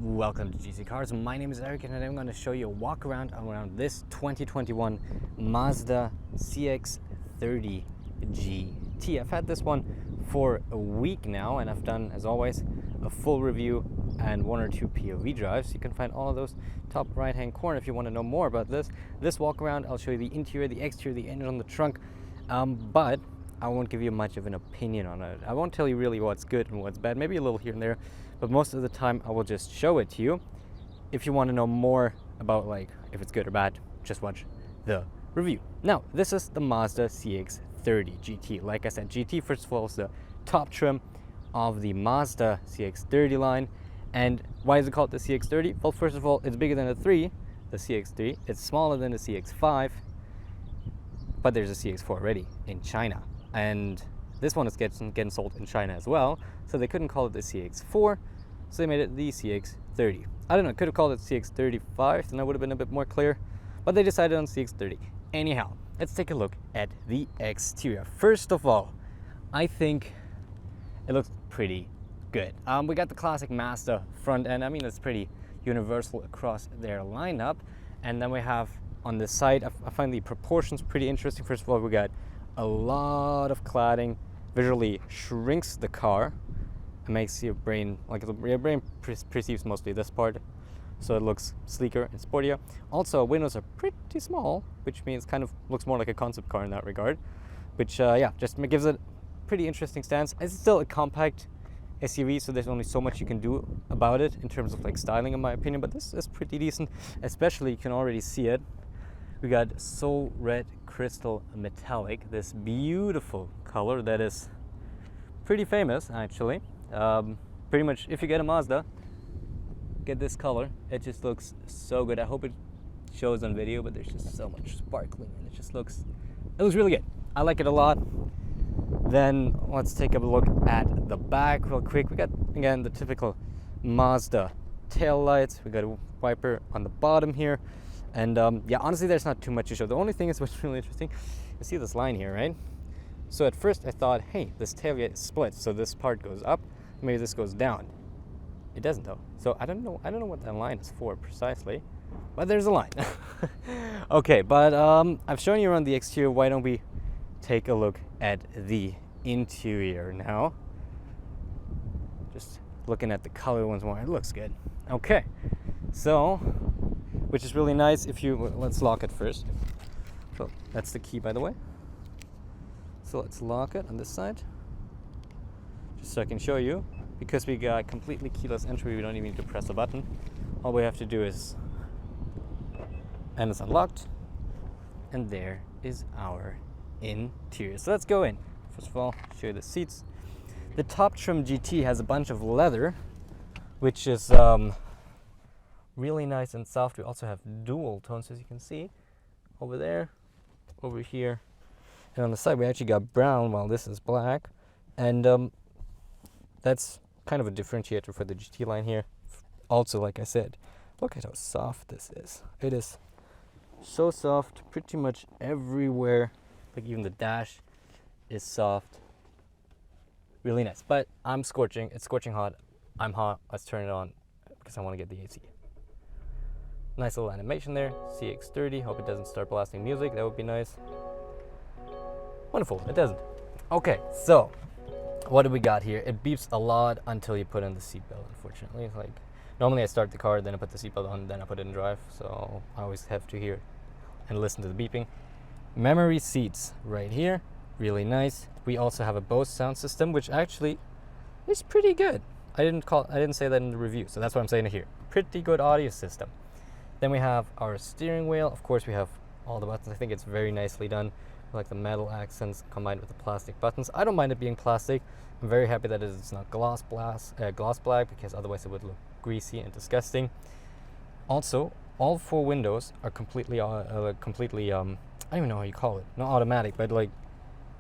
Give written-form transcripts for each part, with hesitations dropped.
Welcome to GCCars. My name is Eric and I'm going to show you a walk around this 2021 Mazda CX-30 GT. I've had this one for a week now and I've done, as always, a full review and one or two POV drives. You can find all of those top right hand corner if you want to know more about this walk around. I'll show you the interior, the exterior, the engine on the trunk, but I won't give you much of an opinion on it. I won't tell you really what's good and what's bad, maybe a little here and there, but most of the time I will just show it to you. If you want to know more about if it's good or bad, just watch the review. Now, this is the Mazda CX-30 GT. Like I said, GT first of all is the top trim of the Mazda CX-30 line. And why is it called the CX-30? Well, first of all, it's bigger than the CX-3. It's smaller than the CX-5, but there's a CX-4 already in China. And this one is getting sold in China as well, so they couldn't call it the CX-4, so they made it the CX-30. I don't know, could have called it CX-35, then that would have been a bit more clear, but they decided on CX-30. Anyhow, let's take a look at the exterior. First of all, I think it looks pretty good. We got the classic Mazda front end. I mean, it's pretty universal across their lineup. And then we have on the side, I find the proportions pretty interesting. First of all, we got a lot of cladding, visually shrinks the car and makes your brain, your brain perceives mostly this part, so it looks sleeker and sportier. Also, windows are pretty small, which means kind of looks more like a concept car in that regard, which just gives it a pretty interesting stance. It's still a compact SUV, so there's only so much you can do about it in terms of styling, in my opinion, but this is pretty decent. Especially, you can already see it. We got Soul Red Crystal Metallic, this beautiful color that is pretty famous, actually. Pretty much, if you get a Mazda, get this color. It just looks so good. I hope it shows on video, but there's just so much sparkling and it looks really good. I like it a lot. Then let's take a look at the back real quick. We got, again, the typical Mazda tail lights. We got a wiper on the bottom here. And honestly, there's not too much to show. The only thing is what's really interesting, you see this line here, right? So at first I thought, hey, this tailgate is split, so this part goes up, maybe this goes down. It doesn't though. So I don't know what that line is for precisely, but there's a line. Okay, but I've shown you around the exterior. Why don't we take a look at the interior now? Just looking at the color once more, it looks good. Okay, so, which is really nice. Let's lock it first. So that's the key, by the way. So let's lock it on this side, just so I can show you. Because we got completely keyless entry, we don't even need to press a button. All we have to do is, and it's unlocked, and there is our interior. So let's go in. First of all, show you the seats. The top trim GT has a bunch of leather, which is really nice and soft. We also have dual tones, as you can see, over there, over here, and on the side we actually got brown while this is black, and that's kind of a differentiator for the GT line here. Also, like I said, look at how soft this is. It is so soft pretty much everywhere. Like even the dash is soft. Really nice. But I'm scorching. It's scorching hot. I'm hot. Let's turn it on because I want to get the AC. Nice little animation there. CX-30. Hope it doesn't start blasting music. That would be nice. Wonderful. It doesn't. Okay, so what do we got here? It beeps a lot until you put in the seatbelt, unfortunately. Normally I start the car, then I put the seatbelt on, then I put it in drive. So I always have to hear and listen to the beeping. Memory seats right here. Really nice. We also have a Bose sound system, which actually is pretty good. I didn't say that in the review, so that's what I'm saying here. Pretty good audio system. Then we have our steering wheel. Of course, we have all the buttons. I think it's very nicely done. I like the metal accents combined with the plastic buttons. I don't mind it being plastic. I'm very happy that it's not gloss black, because otherwise it would look greasy and disgusting. Also, all four windows are completely I don't even know how you call it. Not automatic, but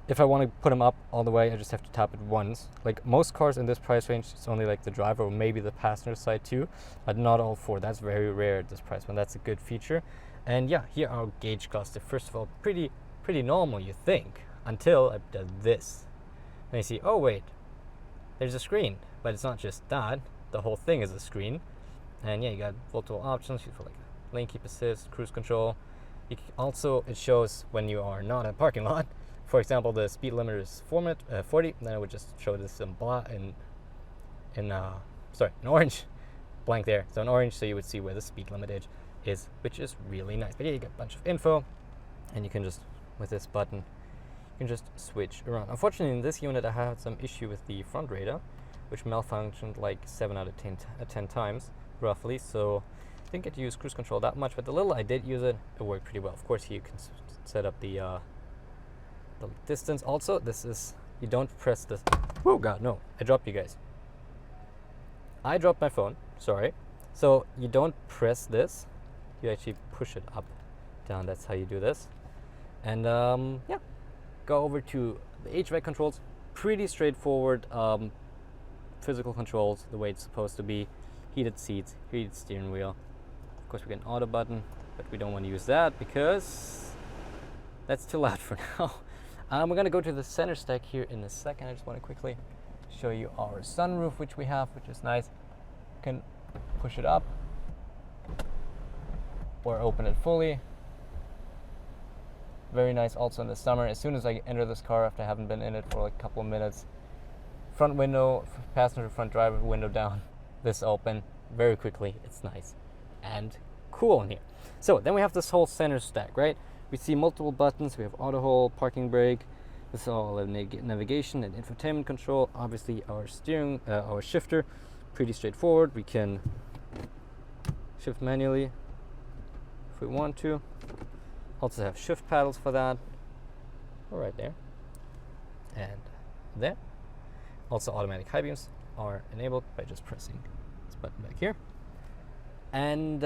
if I want to put them up all the way, I just have to tap it once. Like most cars in this price range, it's only the driver or maybe the passenger side too, but not all four. That's very rare at this price point. That's a good feature. And yeah, here are gauge cluster. First of all, pretty normal, you think, until I did this. And you see, oh wait, there's a screen, but it's not just that. The whole thing is a screen. And yeah, you got multiple options for like lane keep assist, cruise control. Also, it shows when you are not in a parking lot. For example, the speed limit is 40, then it would just show this in orange, blank there. So in orange, so you would see where the speed limit is, which is really nice. But yeah, you get a bunch of info, and you can just, with this button, you can just switch around. Unfortunately, in this unit, I had some issue with the front radar, which malfunctioned like 7 out of 10 times, roughly. So I didn't get to use cruise control that much, but the little I did use it, it worked pretty well. Of course, here you can set up the distance. Also, this is, you don't press this. Oh God, no! I dropped you guys. I dropped my phone. Sorry. So you don't press this. You actually push it up, down. That's how you do this. And yeah, go over to the HVAC controls. Pretty straightforward. Physical controls the way it's supposed to be. Heated seats, heated steering wheel. Of course, we get an auto button, but we don't want to use that because that's too loud for now. We're going to go to the center stack here in a second. I just want to quickly show you our sunroof, which we have, which is nice. You can push it up or open it fully. Very nice also in the summer. As soon as I enter this car, after I haven't been in it for like a couple of minutes, front window, passenger front driver window down, this open very quickly. It's nice and cool in here. So then we have this whole center stack, right? We see multiple buttons. We have auto hold, parking brake. This is all navigation and infotainment control. Obviously our steering, our shifter, pretty straightforward. We can shift manually if we want to. Also have shift paddles for that. Right there and there. Also automatic high beams are enabled by just pressing this button back here. And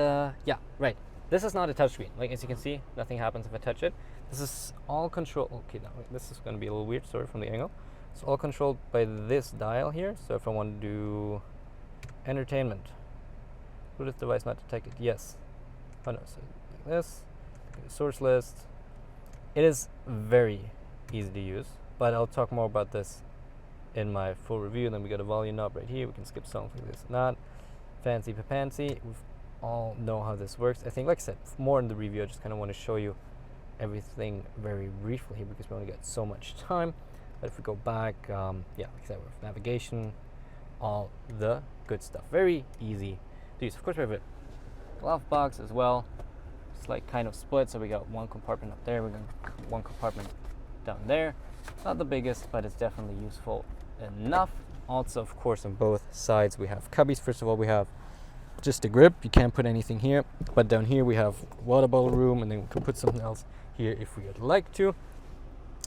yeah, right. This is not a touchscreen. Like, as you can see, nothing happens if I touch it. This is all controlled. Okay, now this is going to be a little weird, sorry, from the angle. It's all controlled by this dial here. So if I want to do entertainment, Bluetooth device not detected, yes. Oh no, so like this, source list. It is very easy to use, but I'll talk more about this in my full review. Then we got a volume knob right here. We can skip songs like this and that. Fancy papancy. We all know how this works. I think, like I said, more in the review. I just kind of want to show you everything very briefly here because we only got so much time. But if we go back, yeah, like I said, we have navigation, all the good stuff. Very easy to use. Of course, we have a glove box as well. It's like kind of split, so we got one compartment up there. We got one compartment down there. Not the biggest, but it's definitely useful enough. Also, of course, on both sides we have cubbies. First of all, we have just a grip. You can't put anything here, but down here we have water bottle room, and then we can put something else here if we would like to.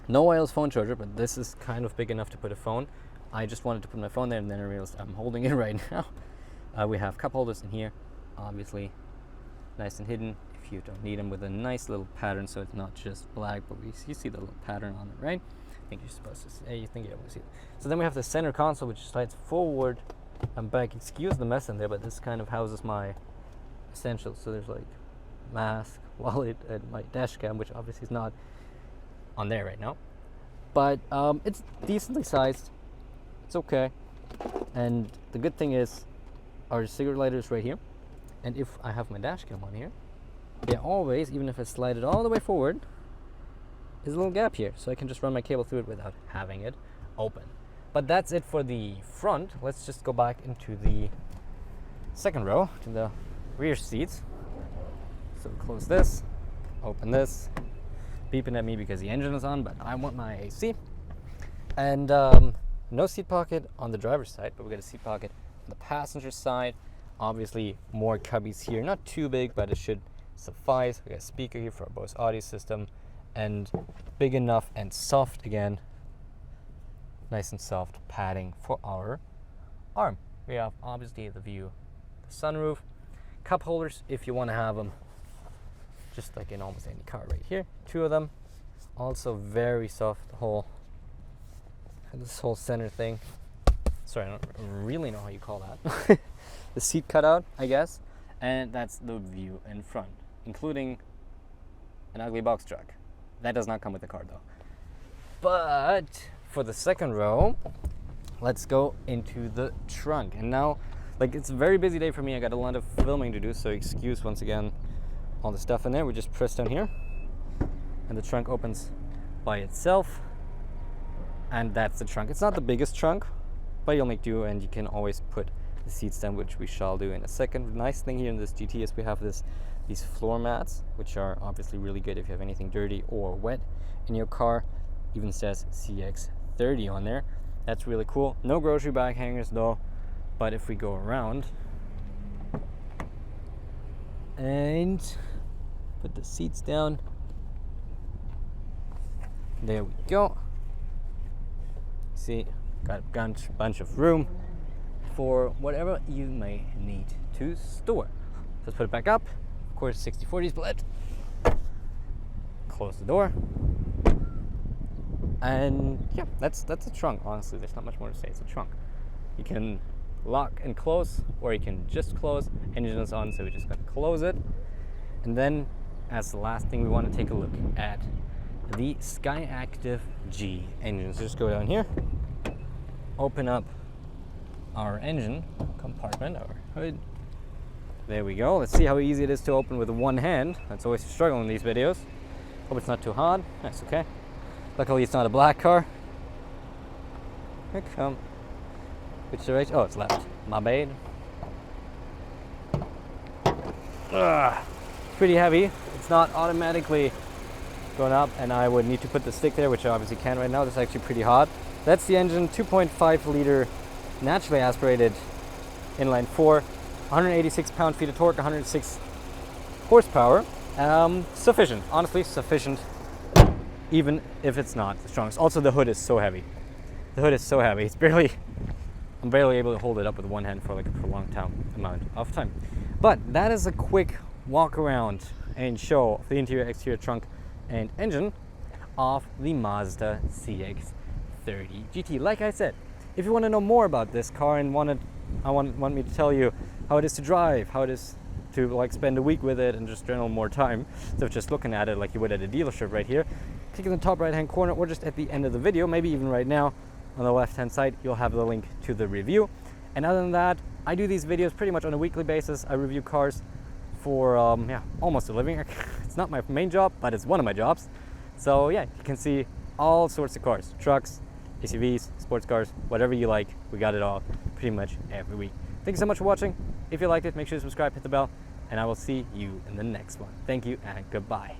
No wireless phone charger, but this is kind of big enough to put a phone. I just wanted to put my phone there, and then I realized I'm holding it right now. We have cup holders in here, obviously nice and hidden if you don't need them, with a nice little pattern, so it's not just black, but you see the little pattern on it, right? I think you're supposed to see, you think you don't see it. So then we have the center console, which slides forward and back. Excuse the mess in there, but this kind of houses my essentials. So there's like mask, wallet, and my dash cam, which obviously is not on there right now. But it's decently sized. It's okay. And the good thing is our cigarette lighter is right here. And if I have my dash cam on here, there always, even if I slide it all the way forward, is a little gap here, so I can just run my cable through it without having it open. But that's it for the front. Let's just go back into the second row, to the rear seats. So close this, open this, beeping at me because the engine is on, but I want my AC. And no seat pocket on the driver's side, but we got a seat pocket on the passenger side. Obviously more cubbies here, not too big, but it should suffice. We got a speaker here for our Bose audio system, and big enough and soft again, nice and soft padding for our arm. We have obviously the view, the sunroof, cup holders if you want to have them, just like in almost any car right here. 2 of them, also very soft. This whole center thing, sorry, I don't really know how you call that. The seat cutout, I guess. And that's the view in front, including an ugly box truck. That does not come with the car though. But for the second row, let's go into the trunk. And now, Like, it's a very busy day for me. I got a lot of filming to do, so excuse once again all the stuff in there. We just press down here and the trunk opens by itself, and that's the trunk. It's not the biggest trunk, but you'll make do, and you can always put the seats down, which we shall do in a second. The nice thing here in this GT is we have these floor mats, which are obviously really good if you have anything dirty or wet in your car. Even says CX-30 on there. That's really cool. No grocery bag hangers though, but if we go around and put the seats down, there we go. See, got a bunch of room for whatever you may need to store. Let's put it back up. Of course, 60/40 split. Close the door. And yeah, that's a trunk. Honestly, there's not much more to say. It's a trunk. You can lock and close, or you can just close. Engine is on, so we just got to close it. And then, as the last thing, we want to take a look at the Skyactiv-G engine. So just go down here, open up our engine compartment, our hood. There we go. Let's see how easy it is to open with one hand. That's always a struggle in these videos. Hope it's not too hard. That's okay. Luckily, it's not a black car. Here it comes. Which direction? Oh, it's left. My bad. Pretty heavy. It's not automatically going up, and I would need to put the stick there, which I obviously can right now. That's actually pretty hot. That's the engine, 2.5 liter naturally aspirated inline 4, 186 pound-feet of torque, 106 horsepower. Sufficient, honestly sufficient, even if it's not the strongest. Also, the hood is so heavy. The hood is so heavy. I'm barely able to hold it up with one hand for like a prolonged amount of time. But that is a quick walk around and show of the interior, exterior, trunk, and engine of the Mazda CX-30 GT. Like I said, if you want to know more about this car and want me to tell you how it is to drive, how it is to like spend a week with it, and just general more time, so just looking at it like you would at a dealership right here, click in the top right hand corner, or just at the end of the video, maybe even right now on the left hand side, you'll have the link to the review. And other than that, I do these videos pretty much on a weekly basis. I review cars for almost a living. It's not my main job, but it's one of my jobs. So yeah, you can see all sorts of cars, trucks, SUVs, sports cars, whatever you like. We got it all pretty much every week. Thank you so much for watching. If you liked it, make sure to subscribe, hit the bell, and I will see you in the next one. Thank you and goodbye.